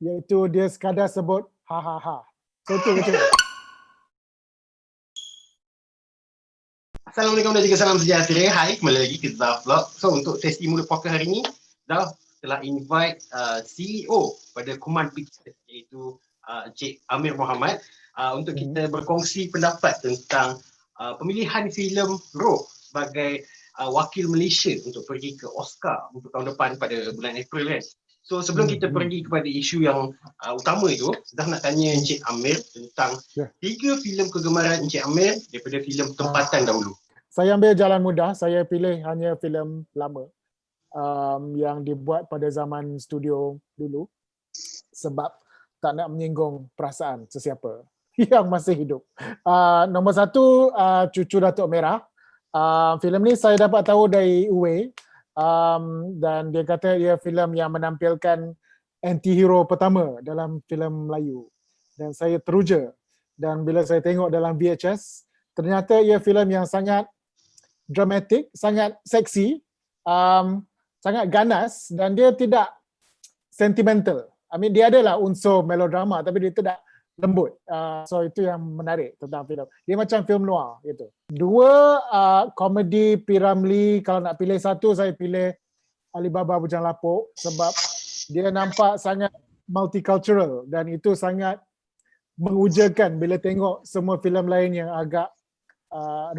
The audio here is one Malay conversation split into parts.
iaitu dia sekadar sebut ha ha ha. So itu kecil. Assalamualaikum dan juga salam sejahtera. Hai, kembali lagi ke Zaf Vlog. So untuk sesi mula poker hari ni, Zaf telah invite CEO pada Kuman Pictures iaitu Encik Amir Mohammad untuk kita berkongsi pendapat tentang pemilihan filem Roh sebagai wakil Malaysia untuk pergi ke Oscar untuk tahun depan pada bulan April kan. So sebelum kita pergi kepada isu yang utama itu, Zaf nak tanya Encik Amir tentang 3 filem kegemaran Encik Amir daripada filem tempatan dahulu. Saya ambil jalan mudah, saya pilih hanya filem lama yang dibuat pada zaman studio dulu sebab tak nak menyinggung perasaan sesiapa yang masih hidup. Nombor 1, Cucu Datuk Merah. Filem ni saya dapat tahu dari Uwe dan dia kata dia filem yang menampilkan anti-hero pertama dalam filem Melayu. Dan saya teruja. Dan bila saya tengok dalam VHS, ternyata ia filem yang sangat dramatik, sangat seksi, sangat ganas dan dia tidak sentimental. I mean dia adalah unsur melodrama tapi dia tidak lembut. So itu yang menarik tentang filem. Dia macam film noir gitu. 2, komedi P.Ramlee. Kalau nak pilih satu, saya pilih Alibaba Bujang Lapuk sebab dia nampak sangat multicultural dan itu sangat mengujakan bila tengok semua filem lain yang agak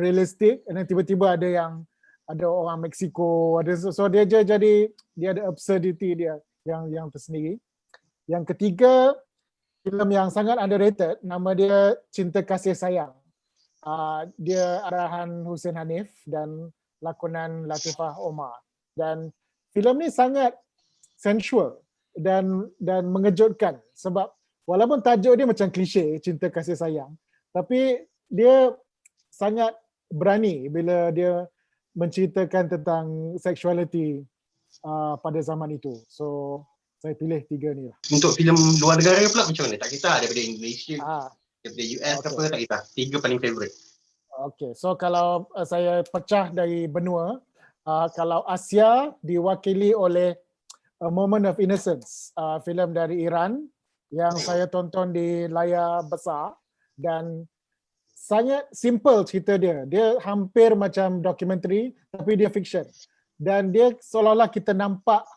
realistik dan tiba-tiba ada orang Mexico, ada so dia jadi dia ada absurdity dia yang tersendiri. Yang ketiga, filem yang sangat underrated, nama dia Cinta Kasih Sayang. Dia arahan Hussein Hanif dan lakonan Latifah Omar. Dan filem ni sangat sensual dan mengejutkan sebab walaupun tajuk dia macam klise Cinta Kasih Sayang, tapi dia sangat berani bila dia menceritakan tentang sexuality pada zaman itu. So saya pilih 3 ni lah. Untuk filem luar negara pula macam mana? Tak kisah daripada Indonesia, daripada US ke apa, tak kisah. 3 paling favourite. Okay, so kalau saya pecah dari benua, kalau Asia diwakili oleh A Moment of Innocence, filem dari Iran yang saya tonton di layar besar dan sangat simple cerita dia. Dia hampir macam dokumentari tapi dia fiction. Dan dia seolah-olah kita nampak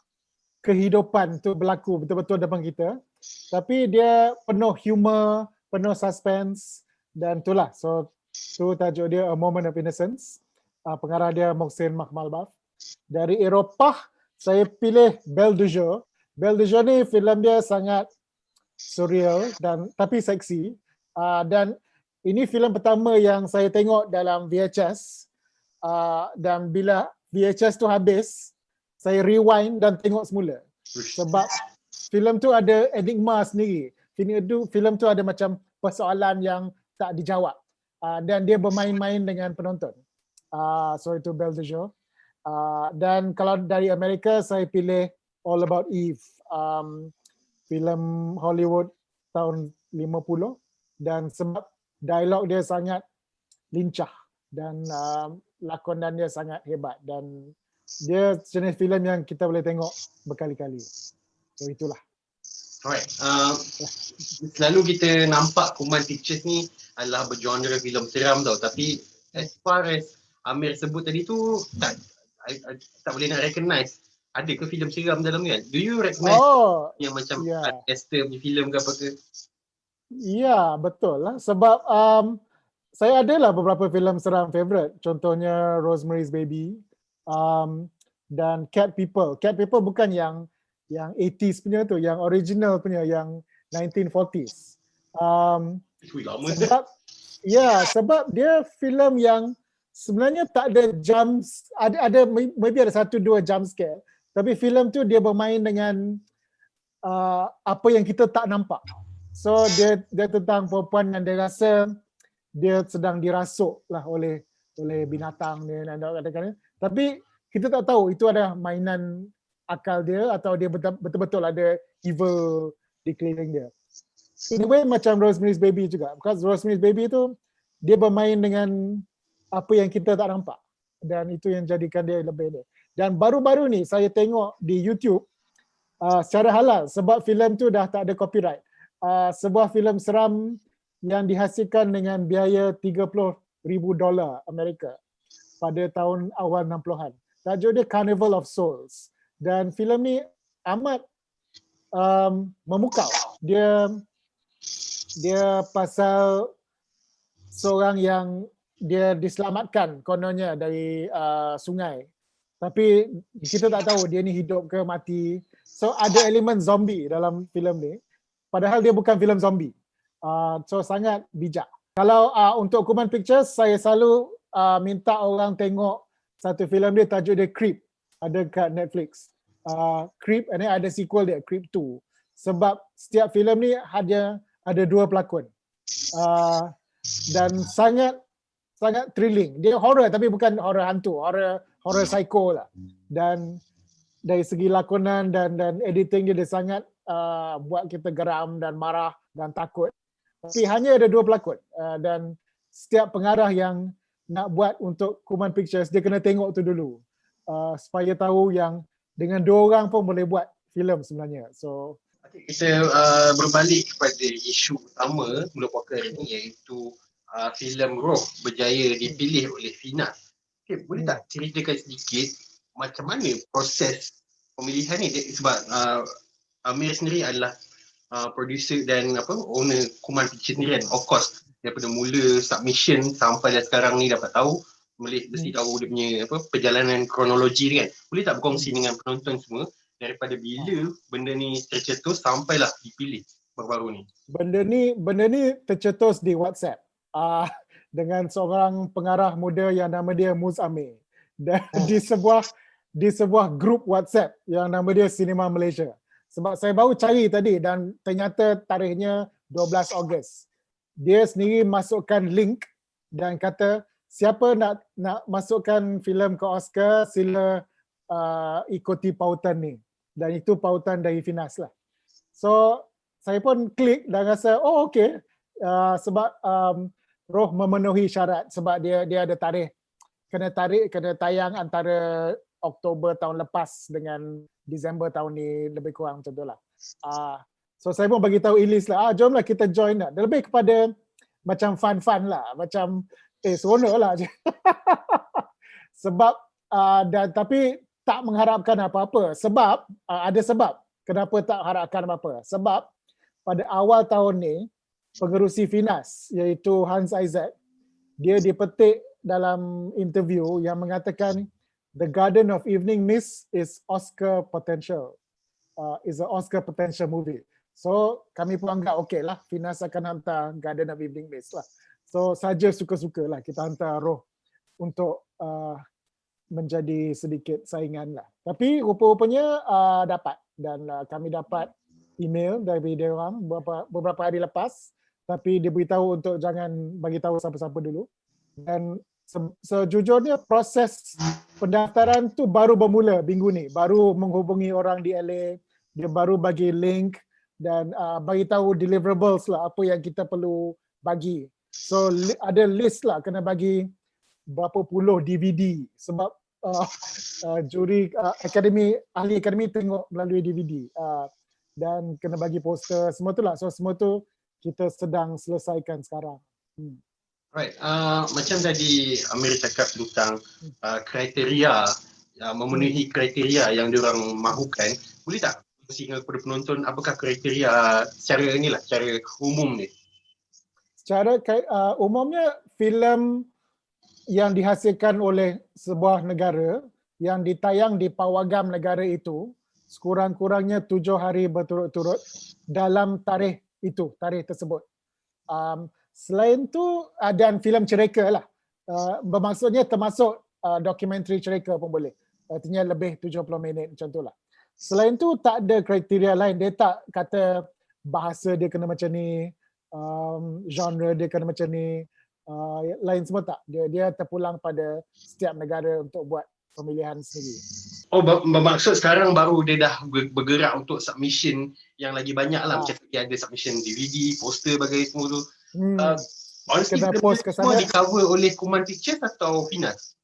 kehidupan tu berlaku betul-betul depan kita. Tapi dia penuh humor, penuh suspense dan itulah. So tu tajuk dia A Moment of Innocence. Pengarah dia Mohsin Makhmalbaf. Dari Eropah saya pilih Belle de Jour. Belle de Jour ni filem dia sangat surreal dan tapi seksi. Dan ini filem pertama yang saya tengok dalam VHS dan bila VHS tu habis, saya rewind dan tengok semula. Sebab filem tu ada enigma sendiri. Filem tu ada macam persoalan yang tak dijawab. Dan dia bermain-main dengan penonton. So itu Belle de Jour. Dan kalau dari Amerika, saya pilih All About Eve. Filem Hollywood tahun 50 dan sebab dialog dia sangat lincah dan lakonan dia sangat hebat dan dia jenis filem yang kita boleh tengok berkali-kali. So itulah. Alright. Selalu kita nampak Kuman Pictures ni adalah bergenre filem seram tau, tapi as far as Amir sebut tadi tu tak boleh nak recognize. Ada ke filem seram dalam ni kan? Do you recognize yang macam Esther punya filem ke apa ke? Ya, betul lah. Sebab saya adalah beberapa filem seram favorite. Contohnya Rosemary's Baby dan Cat People. Cat People bukan yang 80s punya tu, yang original punya, yang 1940s. Sebab dia filem yang sebenarnya tak ada jumps, ada maybe ada 1-2 jump scare. Tapi filem tu dia bermain dengan apa yang kita tak nampak. So dia tentang perempuan yang dia rasa dia sedang dirasuk lah oleh binatang dia dan katakan. Tapi kita tak tahu itu adalah mainan akal dia atau dia betul-betul ada evil di keliling dia. In a way macam Rosemary's Baby juga. Because Rosemary's Baby tu dia bermain dengan apa yang kita tak nampak dan itu yang jadikan dia lebih dia. Dan baru-baru ni saya tengok di YouTube Secara halal sebab filem tu dah tak ada copyright. Sebuah filem seram yang dihasilkan dengan biaya $30,000 Amerika pada tahun awal 60-an. Tajuk dia Carnival of Souls. Dan filem ni amat memukau. Dia pasal seorang yang dia diselamatkan kononnya dari sungai. Tapi kita tak tahu dia ni hidup ke mati. So ada elemen zombie dalam filem ni. Padahal dia bukan filem zombie. So sangat bijak. Kalau untuk Kuman Pictures, saya selalu minta orang tengok satu filem dia, tajuk dia Creep. Ada kat Netflix. Creep, and then ada sequel dia, Creep 2. Sebab setiap filem ni ada 2 pelakon. Dan sangat thrilling. Dia horror tapi bukan horror hantu, horror psycho lah. Dan dari segi lakonan dan editing dia sangat buat kita geram dan marah dan takut. Tapi hanya ada 2 pelakon dan setiap pengarah yang nak buat untuk Kuman Pictures dia kena tengok tu dulu supaya tahu yang dengan 2 orang pun boleh buat filem sebenarnya. So kita berbalik kepada isu utama Mulut Puaka ini, iaitu filem Roh berjaya dipilih oleh Finas. Okay, boleh tak ceritakan sedikit macam mana proses pemilihan ni? Sebab Amir sendiri adalah producer dan owner Kuman Pictures sendiri kan. Of course daripada mula submission sampai dah sekarang ni dapat tahu, mesti tahu dia punya perjalanan kronologi dia kan. Boleh tak berkongsi dengan penonton semua daripada bila benda ni tercetus sampailah dipilih baru-baru ni? Benda ni tercetus di WhatsApp dengan seorang pengarah muda yang nama dia Muz Amir. Dan di sebuah grup WhatsApp yang nama dia Cinema Malaysia. Sebab saya baru cari tadi dan ternyata tarikhnya 12 Ogos. Dia sendiri masukkan link dan kata siapa nak masukkan filem ke Oscar sila ikuti pautan ni. Dan itu pautan dari Finas lah. So saya pun klik dan rasa okey, sebab Roh memenuhi syarat sebab dia ada tarikh kena tayang antara Oktober tahun lepas dengan Disember tahun ni, lebih kurang macam tu lah. So saya pun bagi tahu Ilis lah, jomlah kita join lah. Dia lebih kepada macam fun lah, macam seronok lah je. Sebab tapi tak mengharapkan apa-apa. Sebab ada sebab kenapa tak harapkan apa-apa. Sebab pada awal tahun ni pengerusi Finas iaitu Hans Isaac, dia dipetik dalam interview yang mengatakan The Garden of Evening Mist is Oscar potential. Is an Oscar potential movie. So kami pun anggap okey lah, Finas akan hantar Garden of Evening Mist lah. So saja suka-suka lah kita hantar Roh untuk menjadi sedikit saingan lah. Tapi rupa-rupanya dapat dan kami dapat email dari dia orang beberapa hari lepas, tapi dia beritahu untuk jangan bagi tahu siapa-siapa dulu. Dan sejujurnya proses pendaftaran tu baru bermula minggu ni. Baru menghubungi orang di LA, dia baru bagi link dan bagi tahu deliverables lah, apa yang kita perlu bagi. So ada list lah, kena bagi berapa puluh DVD sebab juri ahli akademi tengok melalui DVD dan kena bagi poster, semua tu lah. So semua tu kita sedang selesaikan sekarang. Right, macam tadi Amir cakap tentang kriteria, memenuhi kriteria yang diorang mahukan. Boleh tak kongsikan kepada penonton apakah kriteria secara umum ni? Secara umumnya filem yang dihasilkan oleh sebuah negara yang ditayang di pawagam negara itu sekurang-kurangnya 7 hari berturut-turut dalam tarikh tersebut. Selain tu dan filem cerita lah. Bermaksudnya termasuk dokumentari cerita pun boleh. Artinya lebih 70 minit macam tu lah. Selain tu tak ada kriteria lain. Dia tak kata bahasa dia kena macam ni, genre dia kena macam ni, lain semua tak. Dia terpulang pada setiap negara untuk buat pemilihan sendiri. Oh, bermaksud sekarang baru dia dah bergerak untuk submission yang lagi banyak lah. Macam tadi ada submission DVD, poster bagai semua tu. Honestly, semua di cover oleh Kuman Pictures atau Finas?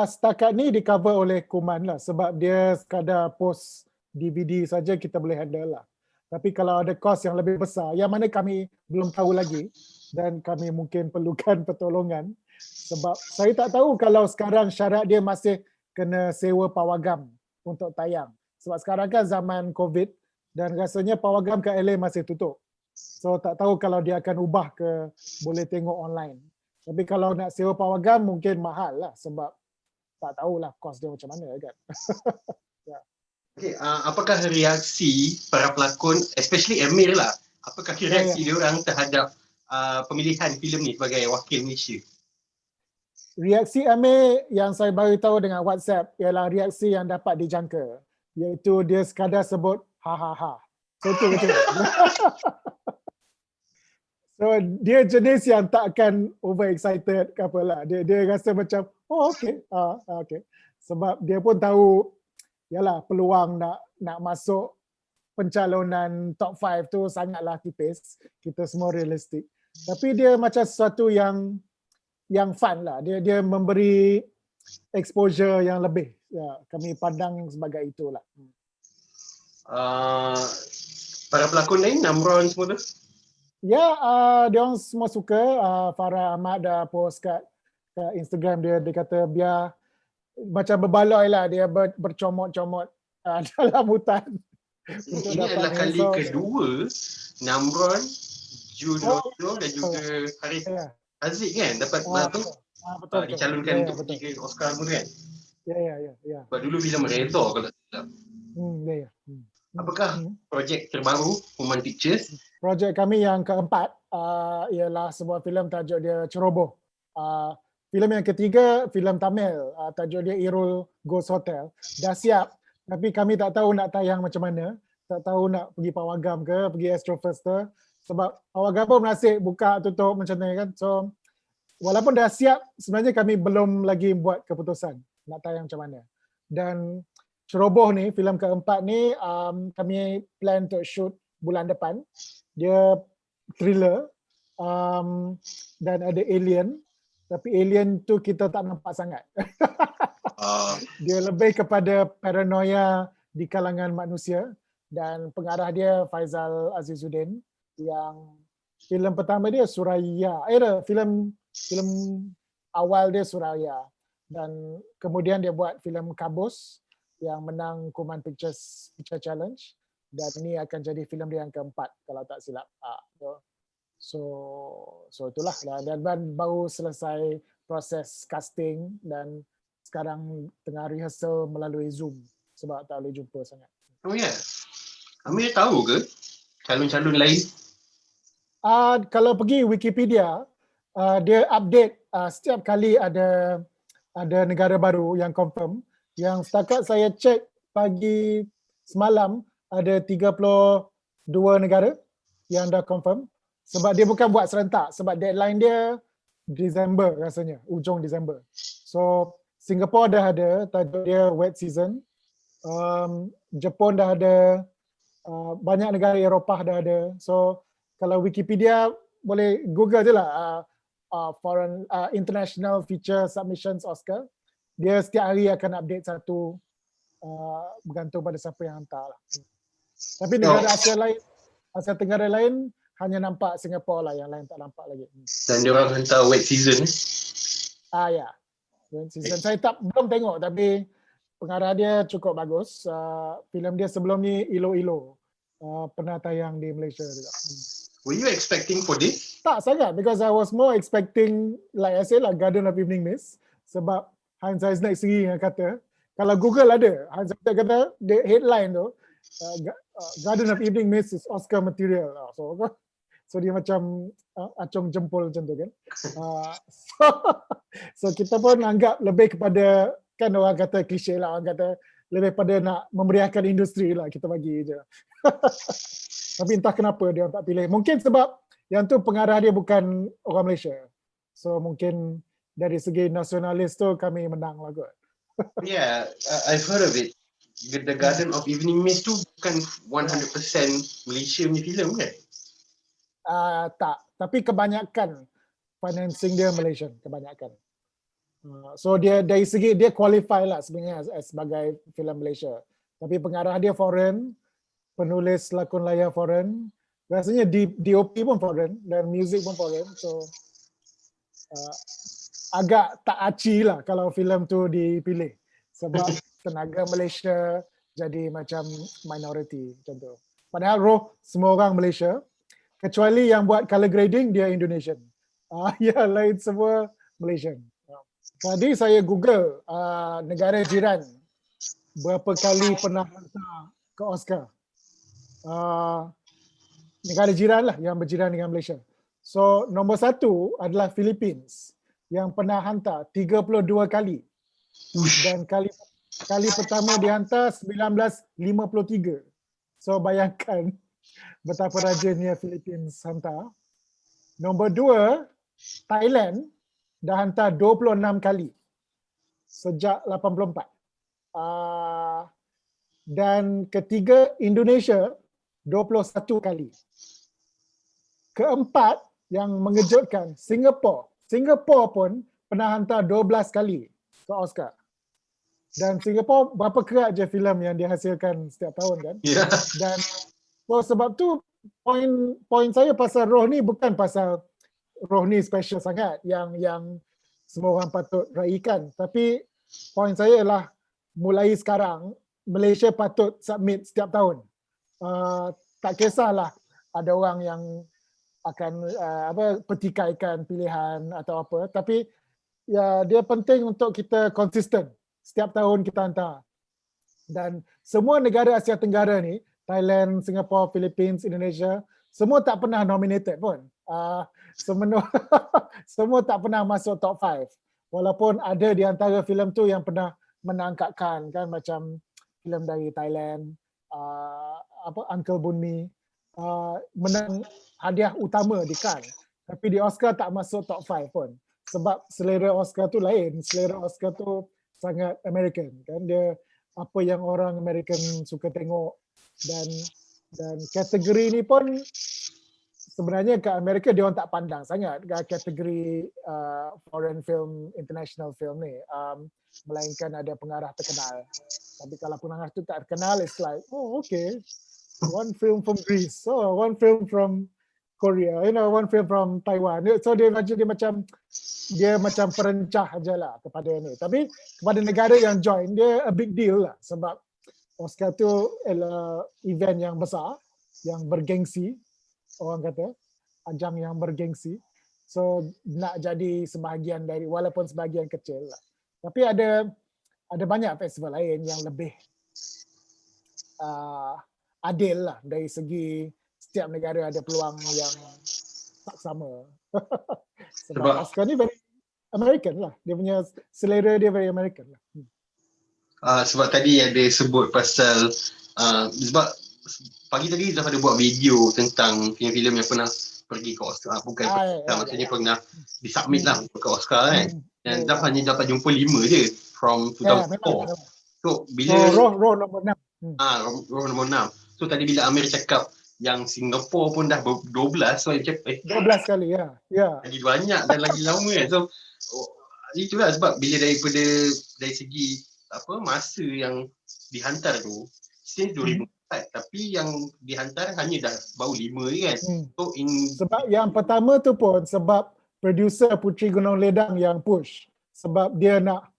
Setakat ni di cover oleh Kuman lah sebab dia sekadar post DVD saja kita boleh handle lah. Tapi kalau ada kos yang lebih besar, yang mana kami belum tahu lagi dan kami mungkin perlukan pertolongan, sebab saya tak tahu kalau sekarang syarat dia masih kena sewa pawagam untuk tayang. Sebab sekarang kan zaman COVID dan rasanya pawagam kat LA masih tutup. So tak tahu kalau dia akan ubah ke boleh tengok online. Tapi kalau nak sewa pawagam mungkin mahal lah sebab tak tahulah kos dia macam mana kan. Okay, apakah reaksi para pelakon, especially Amir lah, apakah reaksi dia orang terhadap pemilihan filem ni sebagai wakil Malaysia? Reaksi Amir yang saya baru tahu dengan WhatsApp ialah reaksi yang dapat dijangka, iaitu dia sekadar sebut ha ha ha. So itu betul. So dia jenis yang tak akan over excited ke apalah. Dia rasa macam oh okey, okey. Sebab dia pun tahu yalah peluang nak masuk pencalonan top 5 tu sangatlah tipis. Kita semua realistik. Tapi dia macam sesuatu yang fun lah. Dia memberi exposure yang lebih. Ya, kami pandang sebagai itulah. Para pelakon lain, Namron semua tu? Ya, dia orang semua suka. Farah Ahmad dah post kat Instagram dia kata biar macam berbaloi lah dia bercomot-comot dalam hutan. Ini adalah kali kedua Namron, Juno dan juga Harith Aziz kan dapat betul, dicalonkan untuk pergi ke Oscar pun kan? Ya. Sebab dulu filem Reza kalau tak silap. Ya. Apakah projek terbaru Kuman Pictures? Projek kami yang keempat ialah sebuah filem tajuk dia Ceroboh. Filem yang ketiga, filem Tamil, tajuk dia Irul Ghost Hotel. Dah siap, tapi kami tak tahu nak tayang macam mana. Tak tahu nak pergi Pawagam ke, pergi Astro First ke. Sebab Pawagam pun nasib buka tutup macam ni kan. So, walaupun dah siap, sebenarnya kami belum lagi buat keputusan nak tayang macam mana. Dan Ceroboh ni, filem keempat ni, kami plan untuk shoot bulan depan. Dia thriller dan ada alien. Tapi alien tu kita tak nampak sangat. Dia lebih kepada paranoia di kalangan manusia. Dan pengarah dia Faizal Azizuddin. Yang filem pertama dia Suraya. Filem awal dia Suraya. Dan kemudian dia buat filem Kabus yang menang Kuman Pictures Picture Challenge. Dan ini akan jadi filem dia yang keempat kalau tak silap. So itulah, dan baru selesai proses casting dan sekarang tengah rehearsal melalui Zoom sebab tak boleh jumpa sangat. Oh ya. Amir tahu ke calon-calon lain? Kalau pergi Wikipedia, dia update setiap kali ada negara baru yang confirm. Yang setakat saya cek pagi semalam ada 32 negara yang dah confirm. Sebab dia bukan buat serentak. Sebab deadline dia Disember rasanya. Ujung Disember. So, Singapore dah ada. Tajuk dia Wet Season. Jepun dah ada. Banyak negara Eropah dah ada. So, kalau Wikipedia boleh Google je lah. Foreign International Feature Submissions Oscar. Dia setiap hari akan update satu. Bergantung pada siapa yang hantar lah. Tapi negara Asia Tenggara lain hanya nampak Singapore lah, yang lain tak nampak lagi. Dan dia orang hantar Wet Season? Ya. Wet Season. Saya belum tengok tapi pengarah dia cukup bagus. Filem dia sebelum ni Ilo-Ilo. Pernah tayang di Malaysia juga. Were you expecting for this? Tak sangat, because I was more expecting, like I said lah, Garden of Evening Mist. Sebab Hans Eisner sendiri yang kata, kalau Google ada, Hans Eisner kata, the headline tu, Garden of Evening Mist is Oscar material. So dia macam acung jempol macam tu kan. So kita pun anggap lebih kepada, kan orang kata klise lah, orang kata lebih pada nak memeriahkan industri lah, kita bagi je. Tapi entah kenapa dia tak pilih. Mungkin sebab yang tu pengarah dia bukan orang Malaysia. So mungkin dari segi nasionalis tu kami menang lah kot. Yeah, I've heard of it. The Garden of Evening Mist tu bukan 100% Malaysia punya filem kan? Tak, tapi kebanyakan financing dia Malaysian, kebanyakan. So dia dari segi dia qualify lah sebenarnya sebagai filem Malaysia. Tapi pengarah dia foreign, penulis lakon layar foreign, rasanya DOP pun foreign dan music pun foreign. So agak tak aci lah kalau filem tu dipilih sebab tenaga Malaysia jadi macam minority macam tu. Padahal roh semua orang Malaysia kecuali yang buat color grading dia Indonesian. Ya lain semua Malaysian. Tadi saya Google negara jiran berapa kali pernah hantar ke Oscar. Negara jiran lah yang berjiran dengan Malaysia. So nombor 1 adalah Philippines yang pernah hantar 32 kali. Dan kali pertama dihantar 1953. So bayangkan betapa rajinnya Philippines hantar. Nombor 2, Thailand dah hantar 26 kali sejak 84. Dan ketiga, Indonesia 21 kali. Keempat, yang mengejutkan, Singapura. Singapura pun pernah hantar 12 kali ke Oscar. Dan Singapura berapa kerat je filem yang dihasilkan setiap tahun kan. Yeah. Dan sebab tu poin saya pasal roh ni bukan pasal roh ni special sangat yang semua orang patut raikan. Tapi poin saya ialah mulai sekarang Malaysia patut submit setiap tahun. Tak kisahlah ada orang yang akan petikaikan pilihan atau apa, tapi ya dia penting untuk kita konsisten setiap tahun kita hantar. Dan semua negara Asia Tenggara ni, Thailand, Singapura, Philippines, Indonesia, semua tak pernah nominated pun. Semua tak pernah masuk top 5. Walaupun ada di antara filem tu yang pernah menangkapkan kan, macam filem dari Thailand, Uncle Bunmi, menang hadiah utama di Cannes. Tapi di Oscar tak masuk top 5 pun. Sebab selera Oscar tu lain. Selera Oscar tu sangat American kan. Dia apa yang orang American suka tengok, dan kategori ni pun sebenarnya kat Amerika dia orang tak pandang sangat kategori foreign film, international film ni. Melainkan ada pengarah terkenal. Tapi kalau pengarah tu tak terkenal, it's like, oh okay, one film from Greece, one film from Korea, one film from Taiwan. So dia macam perencah aja lah kepada ni. Tapi kepada negara yang join, dia a big deal lah. Sebab Oscar tu adalah event yang besar, yang bergengsi, orang kata, ajang yang bergengsi. So nak jadi sebahagian dari, walaupun sebahagian kecil lah. Tapi ada banyak festival lain yang lebih adil lah dari segi setiap negara ada peluang yang tak sama. Sebab Oscar ni very American lah. Dia punya selera dia very American lah. Sebab tadi ada sebut pasal sebab pagi tadi dah ada buat video tentang filem-filem yang pernah pergi ke Oscar. Bukan maksudnya pernah disubmit lah ke Oscar kan. Dan dah hanya dapat jumpa 5 je from 2004. So bila roh nombor 6. Roh nombor 6. So tadi bila Amir cakap yang Singapura pun dah 12, so macam 12 kali ya. Lagi banyak dan lagi lama kan. So itulah sebab bila dari segi masa yang dihantar tu since 2004, tapi yang dihantar hanya dah baru 5 je kan. So sebab yang pertama tu pun sebab producer Puteri Gunung Ledang yang push, sebab dia nak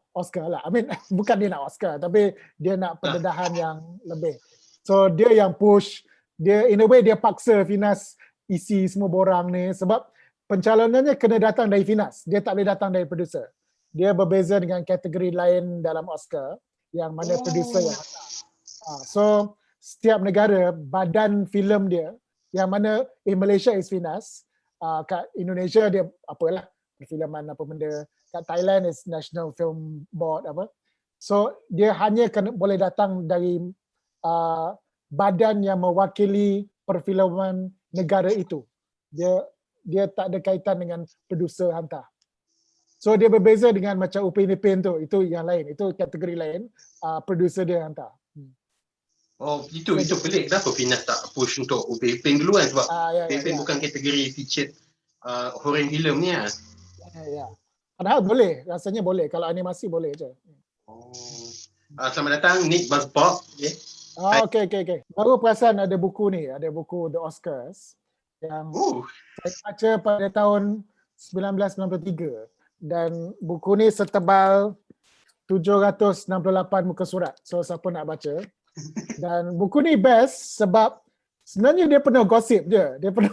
Oscar lah. I mean bukan dia nak Oscar, tapi dia nak pendedahan yang lebih. So dia yang push, dia in a way dia paksa Finas isi semua borang ni, sebab pencalonannya kena datang dari Finas. Dia tak boleh datang dari producer. Dia berbeza dengan kategori lain dalam Oscar yang mana producer yang hantar. So setiap negara badan filem dia, yang mana Malaysia is Finas, kat Indonesia dia apalah perfilman apa benda, kat Thailand is National Film Board apa. So dia hanya boleh datang dari badan yang mewakili perfilman negara itu. Dia tak ada kaitan dengan producer hantar. So dia berbeza dengan macam Upin Ipin tu, itu yang lain, itu kategori lain, producer dia hantar. Oh itu pelik, kenapa Finas tak push untuk Upin Ipin dulu kan, sebab Upin Ipin bukan kategori featured foreign film ni lah. Ya. Padahal boleh, rasanya boleh, kalau animasi boleh je. Selamat datang Nick Buzzpop. Okay. Okay. Baru perasan ada buku ni, ada buku The Oscars yang saya baca pada tahun 1993 dan buku ni setebal 768 muka surat. So siapa nak baca. Dan buku ni best sebab sebenarnya dia penuh gosip je. Dia penuh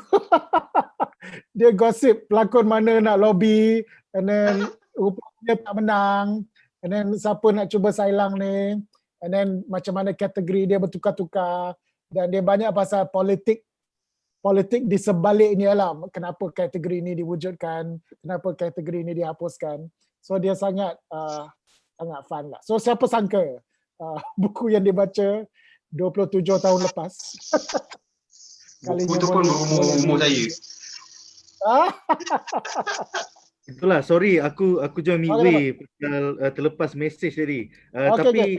dia gosip pelakon mana nak lobby and then rupanya tak menang and then siapa nak cuba sailang ni and then macam mana kategori dia bertukar-tukar dan dia banyak pasal politik di sebaliknya lah. Kenapa kategori ini diwujudkan, kenapa kategori ini dihapuskan. So dia sangat fun lah. So siapa sangka buku yang dibaca 27 tahun lepas. Buku tu pun berumur saya. Itulah, sorry aku join midway pasal terlepas message tadi. Tapi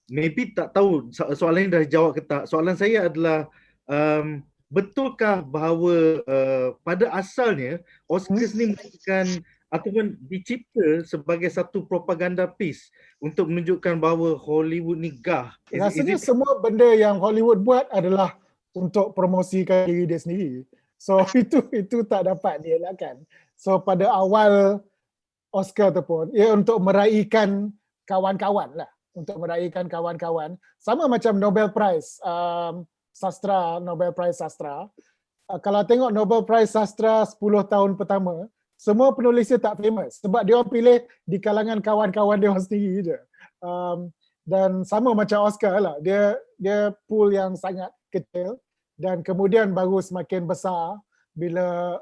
maybe tak tahu soalan ini dah jawab ke tak. Soalan saya adalah betulkah bahawa pada asalnya Oscars ni merupakan ataupun dicipta sebagai satu propaganda piece untuk menunjukkan bahawa Hollywood ni gah? Rasanya semua benda yang Hollywood buat adalah untuk promosikan diri dia sendiri. So itu tak dapat dielakkan. So pada awal Oscar tu pun ia untuk meraihkan kawan-kawan lah, untuk meraihkan kawan-kawan. Sama macam Nobel Prize sastra, Nobel Prize sastra. Kalau tengok Nobel Prize sastra 10 tahun pertama, semua penulisnya tak famous sebab dia orang pilih di kalangan kawan-kawan dia orang sendiri je. Dan sama macam Oscar lah, dia pool yang sangat kecil dan kemudian baru semakin besar bila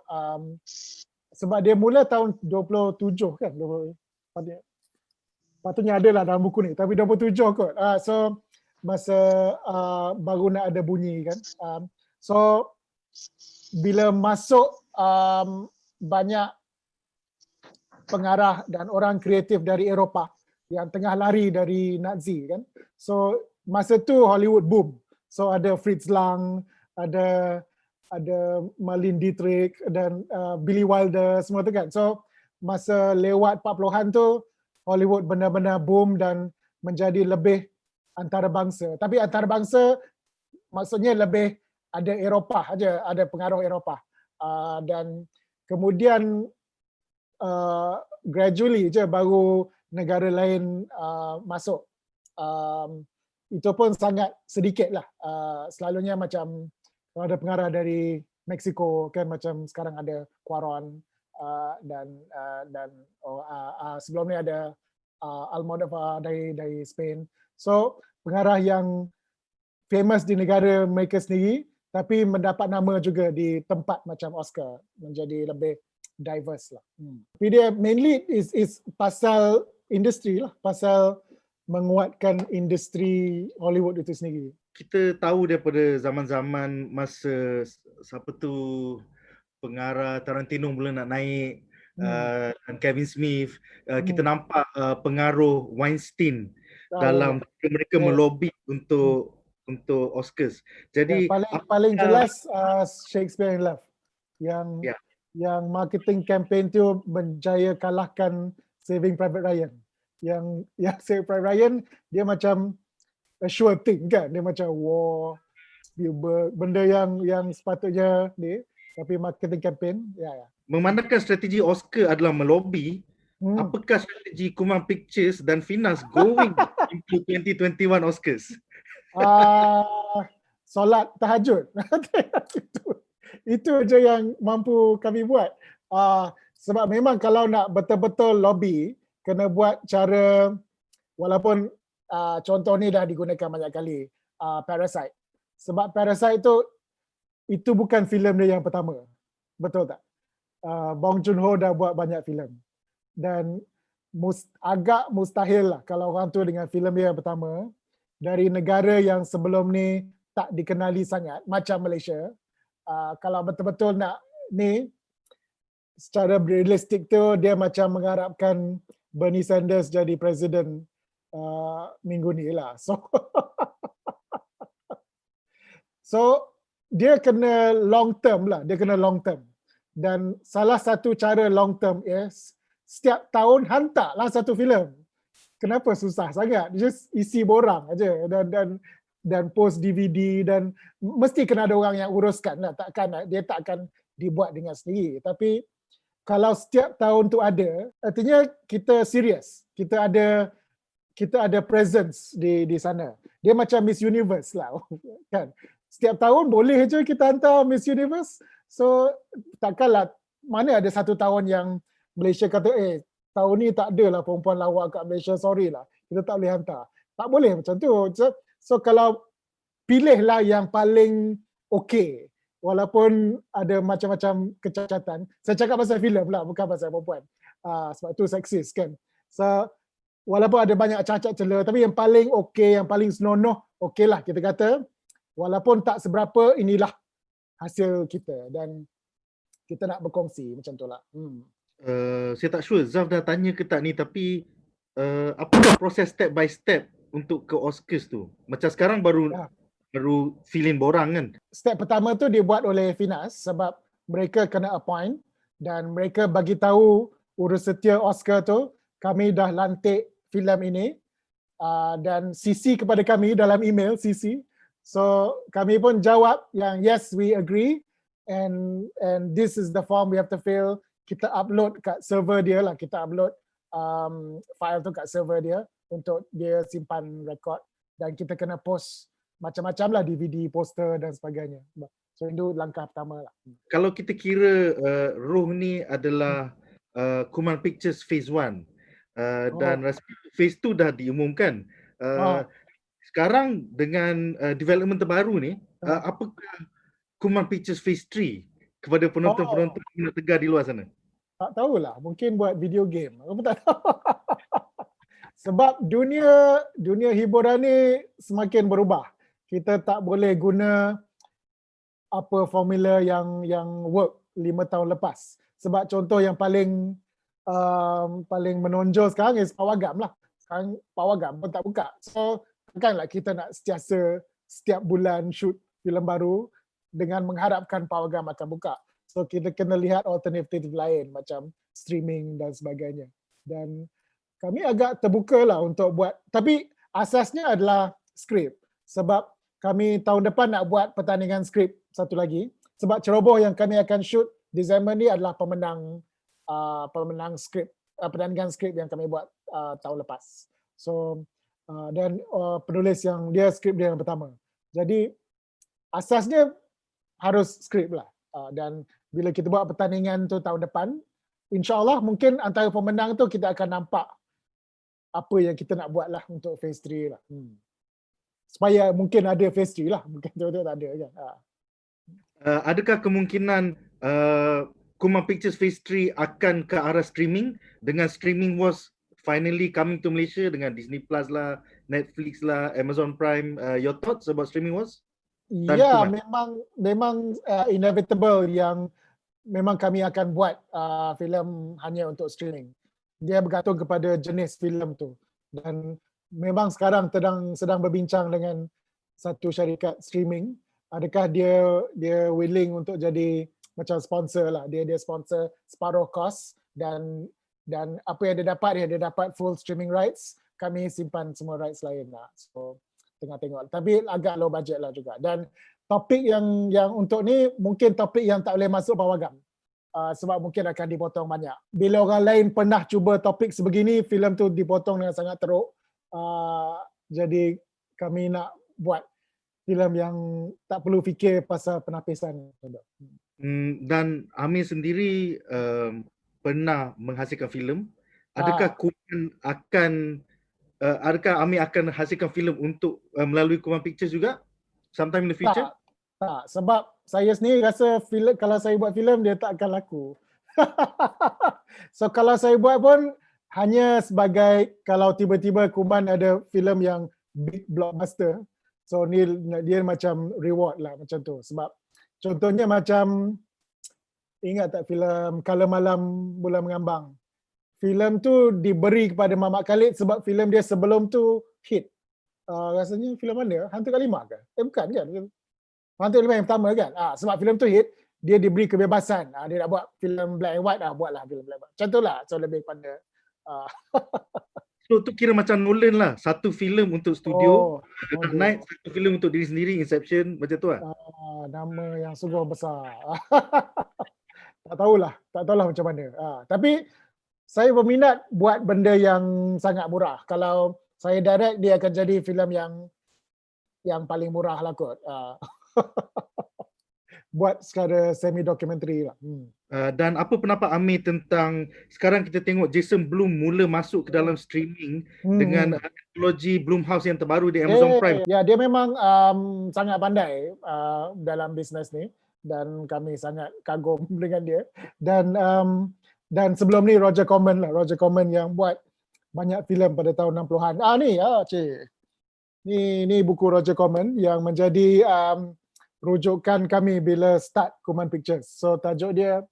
sebab dia mula tahun 27 kan. Patutnya ada lah dalam buku ni, tapi 27 kot. So masa baru nak ada bunyi kan. So bila masuk banyak pengarah dan orang kreatif dari Eropah yang tengah lari dari Nazi kan. So masa tu Hollywood boom. So ada Fritz Lang, ada Marlene Dietrich dan Billy Wilder semua tu kan. So masa lewat 40-an tu Hollywood benar-benar boom dan menjadi lebih antarabangsa. Tapi antarabangsa maksudnya lebih ada Eropah aja, ada pengaruh Eropah. Dan kemudian gradually je baru negara lain masuk. Itu pun sangat sedikit lah. Selalunya macam kalau ada pengarah dari Mexico kan, macam sekarang ada Cuarón dan sebelum ni ada Almodóvar dari Spain. So pengarah yang famous di negara mereka sendiri tapi mendapat nama juga di tempat macam Oscar, menjadi lebih diverse lah. Tapi dia mainly is pasal industri lah, pasal menguatkan industri Hollywood itu sendiri. Kita tahu daripada zaman-zaman masa siapa tu pengarah Tarantino mula nak naik dan Kevin Smith, kita nampak pengaruh Weinstein dalam mereka melobi untuk Oscars. Jadi paling jelas Shakespeare in Love yang marketing campaign tu menjaya kalahkan Saving Private Ryan. Yang Saving Private Ryan dia macam a sure thing kan, dia macam war Spielberg, benda yang sepatutnya ni, tapi marketing campaign memandangkan strategi Oscar adalah melobi, apakah strategi Kumar Pictures dan Finas going into 2021 Oscars? Solat tahajud. Itu je yang mampu kami buat. Sebab memang kalau nak betul-betul lobby, kena buat cara, walaupun contoh ni dah digunakan banyak kali, Parasite. Sebab Parasite itu bukan filem dia yang pertama. Betul tak? Bong Joon-ho dah buat banyak filem. Dan agak mustahil lah kalau orang tu dengan filem dia yang pertama dari negara yang sebelum ni tak dikenali sangat, macam Malaysia. Kalau betul-betul nak ni, secara realistik tu dia macam mengharapkan Bernie Sanders jadi presiden minggu ni lah. So dia kena long term lah, dia kena long term. Dan salah satu cara long term is setiap tahun hantarlah satu filem kenapa susah sangat? Just isi borang aja dan post DVD dan mesti kena ada orang yang uruskan lah. Dia tak akan dibuat dengan sendiri. Tapi kalau setiap tahun tu ada, artinya kita serius. Kita ada presence di sana. Dia macam Miss Universe lah kan. Setiap tahun boleh je kita hantar Miss Universe. So takkanlah mana ada satu tahun yang Malaysia kata tahun ni tak ada lah perempuan lawak kat Malaysia, sorry lah. Kita tak boleh hantar. Tak boleh macam tu. So kalau pilihlah yang paling okey. Walaupun ada macam-macam kecacatan. Saya cakap pasal filem lah, bukan pasal perempuan. Sebab tu seksis kan. So walaupun ada banyak cacat celah, tapi yang paling okey, yang paling senonoh, okey lah kita kata. Walaupun tak seberapa, inilah hasil kita. Dan kita nak berkongsi macam tu lah. Saya tak sure Zaf dah tanya ke tak ni, tapi apakah proses step by step untuk ke Oscars tu? Macam sekarang baru filin borang kan? Step pertama tu dibuat oleh Finas sebab mereka kena appoint dan mereka bagi tahu urus setia Oscar tu kami dah lantik filem ini dan CC kepada kami dalam email CC. So kami pun jawab yang yes we agree and this is the form we have to fill. Kita upload kat server dia lah, kita upload file tu kat server dia untuk dia simpan rekod dan kita kena post macam-macam lah DVD, poster dan sebagainya. So itu langkah pertama lah. Kalau kita kira Roh ni adalah Kuman Pictures Phase 1 dan Phase 2 dah diumumkan. Sekarang dengan development terbaru ni, apakah Kuman Pictures Phase 3 kepada penonton-penonton yang nak tegar di luar sana? Tak tahulah, mungkin buat video game. Aku tak tahu. Sebab dunia hiburan ni semakin berubah. Kita tak boleh guna apa formula yang work 5 tahun lepas. Sebab contoh yang paling menonjol sekarang is Pawagam lah. Sekarang Pawagam pun tak buka. So takkanlah kita nak sentiasa setiap bulan shoot filem baru dengan mengharapkan Pawagam akan buka. So kita kena lihat alternatif lain macam streaming dan sebagainya. Dan kami agak terbuka lah untuk buat. Tapi asasnya adalah skrip. Sebab kami tahun depan nak buat pertandingan skrip satu lagi. Sebab ceroboh yang kami akan shoot Disember ni adalah pemenang skrip, pertandingan skrip yang kami buat tahun lepas. So dan penulis yang dia skrip dia yang pertama. Jadi asasnya harus skrip lah. Dan bila kita buat pertandingan tu tahun depan, insya-Allah mungkin antara pemenang tu kita akan nampak apa yang kita nak buat lah untuk phase 3 lah. Supaya mungkin ada phase 3 lah. Mungkin tu tak ada kan. Adakah kemungkinan Kuman Pictures Phase 3 akan ke arah streaming dengan streaming wars finally coming to Malaysia dengan Disney Plus lah, Netflix lah, Amazon Prime? Your thoughts about streaming wars? Ya, memang inevitable yang memang kami akan buat filem hanya untuk streaming. Dia bergantung kepada jenis filem tu. Dan memang sekarang sedang berbincang dengan satu syarikat streaming. Adakah dia willing untuk jadi macam sponsor lah. Dia sponsor separuh cost dan apa yang dia dapat full streaming rights. Kami simpan semua rights lain lah. So tengah tengok. Tapi agak low budget lah juga. Dan topik yang untuk ni mungkin topik yang tak boleh masuk Pawagam. Sebab mungkin akan dipotong banyak. Bila orang lain pernah cuba topik sebegini, filem tu dipotong dengan sangat teruk. Jadi kami nak buat filem yang tak perlu fikir pasal penapisan. Dan Amir sendiri pernah menghasilkan filem. Adakah adakah Amir akan hasilkan filem untuk melalui Kuman Pictures juga sometime in the future? Tak, sebab saya sendiri rasa kalau saya buat filem dia tak akan laku. So kalau saya buat pun hanya sebagai kalau tiba-tiba Kuman ada filem yang big blockbuster. So ni dia macam reward lah macam tu. Sebab contohnya macam ingat tak filem Kala Malam Bulan Mengambang? Filem tu diberi kepada Mamat Khalid sebab filem dia sebelum tu hit. Rasanya filem mana? Hantu Kalimah ke? Bukan kan? Hantu Kalimah yang pertama kan? Sebab filem tu hit, dia diberi kebebasan. Dia nak buat filem black and white, buatlah filem black and white. Macam tu lah. So lebih pada So tu kira macam Nolan lah. Satu filem untuk studio, Oh, Dark Knight, satu filem untuk diri sendiri, Inception, macam tu lah. nama yang sungguh besar. Tak tahulah macam mana. Tapi saya berminat buat benda yang sangat murah. Kalau saya direct, dia akan jadi filem yang paling murah lah kot. Buat secara semi-documentary lah. Dan apa pendapat Amir tentang sekarang kita tengok Jason Blum mula masuk ke dalam streaming dengan teknologi Blumhouse yang terbaru di Amazon Prime. Ya, dia memang sangat pandai dalam bisnes ni dan kami sangat kagum dengan dia. Dan sebelum ni Roger Corman yang buat banyak filem pada tahun 60-an. Ni buku Roger Corman yang menjadi rujukan kami bila start Kuman Pictures. So tajuk dia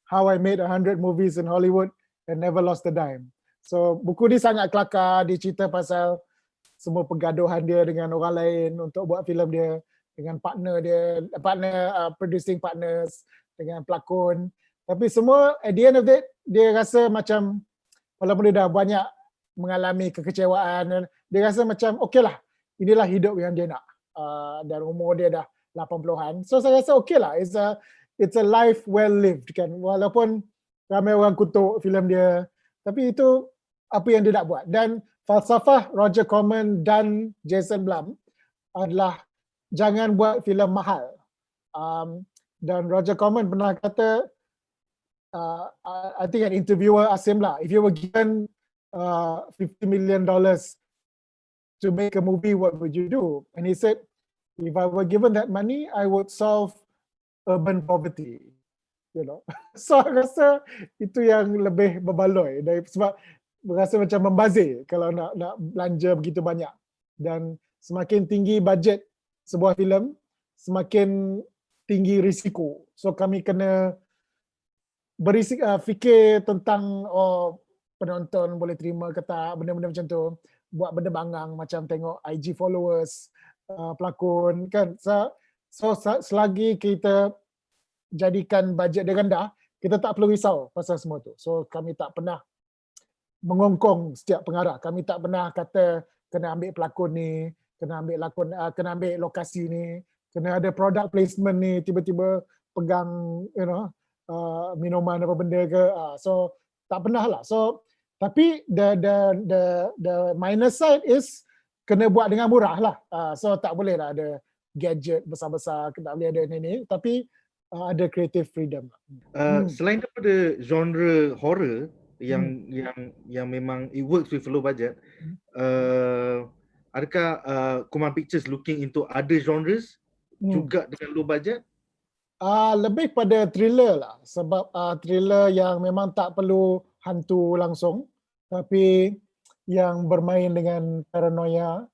How I Made 100 Movies in Hollywood and Never Lost a Dime. So buku ni sangat kelakar, dia cerita pasal semua pergaduhan dia dengan orang lain untuk buat filem dia, dengan producing partners, dengan pelakon. Tapi semua at the end of it, dia rasa macam walaupun dia dah banyak mengalami kekecewaan, dia rasa macam okeylah, inilah hidup yang dia nak. Dan umur dia dah 80-an. So saya rasa okeylah, it's a life well lived kan. Walaupun ramai orang kutuk filem dia, tapi itu apa yang dia nak buat. Dan falsafah Roger Corman dan Jason Blum adalah jangan buat filem mahal. Dan Roger Corman pernah kata, I think an interviewer asked him lah, if you were given $50 million to make a movie, what would you do? And he said, if I were given that money, I would solve urban poverty. You know, so I rasa itu yang lebih berbaloi sebab berasa macam membazir kalau nak belanja begitu banyak. Dan semakin tinggi bajet sebuah filem, semakin tinggi risiko. So kami kena fikir tentang penonton boleh terima ke tak, benda-benda macam tu. Buat benda bangang macam tengok IG followers, pelakon kan. So selagi kita jadikan bajet dia rendah, kita tak perlu risau pasal semua tu. So kami tak pernah mengongkong setiap pengarah. Kami tak pernah kata kena ambil pelakon ni, kena ambil lokasi ni, kena ada product placement ni, tiba-tiba pegang minuman apa benda ke. So tak pernah lah. So tapi the minus side is kena buat dengan murah lah. So tak boleh lah ada gadget besar-besar, tak boleh ada ni. Tapi ada creative freedom. Selain daripada genre horror yang memang it works with low budget, adakah Kuman Pictures looking into other genres juga dengan low budget? Lebih pada thriller lah, sebab thriller yang memang tak perlu hantu langsung, tapi yang bermain dengan paranoia.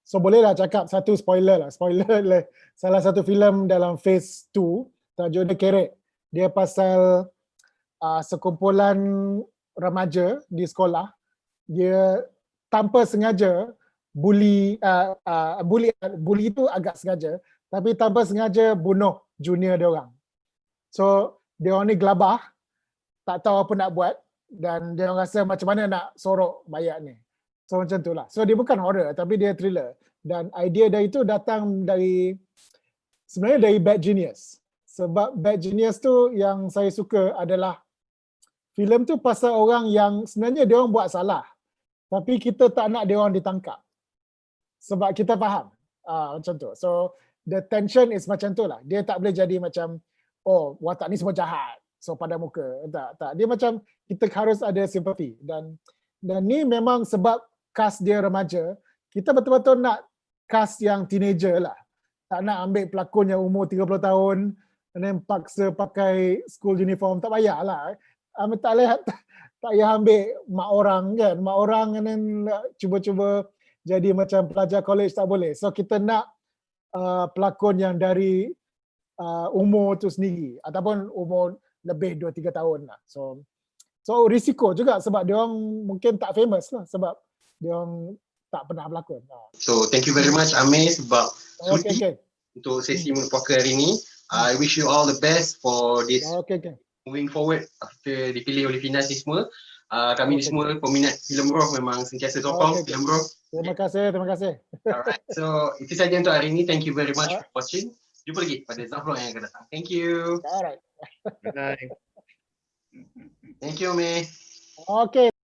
So bolehlah cakap satu spoiler lah salah satu filem dalam phase 2, tajuk dia Kerek. Dia pasal sekumpulan remaja di sekolah, dia tanpa sengaja bully itu agak sengaja, tapi tanpa sengaja bunuh junior dia orang. So dia orang ni gelabah, tak tahu apa nak buat, dan dia orang rasa macam mana nak sorok mayat ni. So macam tu lah. So dia bukan horror tapi dia thriller. Dan idea dia itu datang sebenarnya dari Bad Genius. Sebab Bad Genius tu yang saya suka adalah filem tu pasal orang yang sebenarnya dia orang buat salah, tapi kita tak nak dia orang ditangkap. Sebab kita faham. Macam tu. So the tension is macam tu lah. Dia tak boleh jadi macam, watak ni semua jahat, so pada muka. Tak. Dia macam kita harus ada simpati. Dan ni memang sebab cast dia remaja, kita betul-betul nak cast yang teenager lah. Tak nak ambil pelakon yang umur 30 tahun and then paksa pakai school uniform. Tak payahlah. Tak payah ambil mak orang kan. Mak orang and then cuba-cuba jadi macam pelajar college, tak boleh. So kita nak pelakon yang dari umur tu sendiri ataupun umur lebih 2-3 tahun lah. So risiko juga sebab dia orang mungkin tak famous lah sebab dia orang tak pernah berlakon. So thank you very much Amir sebab sudi untuk sesi Mulut Poker hari ni. I wish you all the best for this moving forward after dipilih oleh Finas ni semua. Kami ni semua peminat filem Roh memang sentiasa sokong filem Roh. Terima kasih. Alright, so itu saja untuk hari ini. Thank you very much for watching. Jumpa lagi pada Zaflog yang akan datang. Thank you. Alright. Bye. Thank you, May. Okay.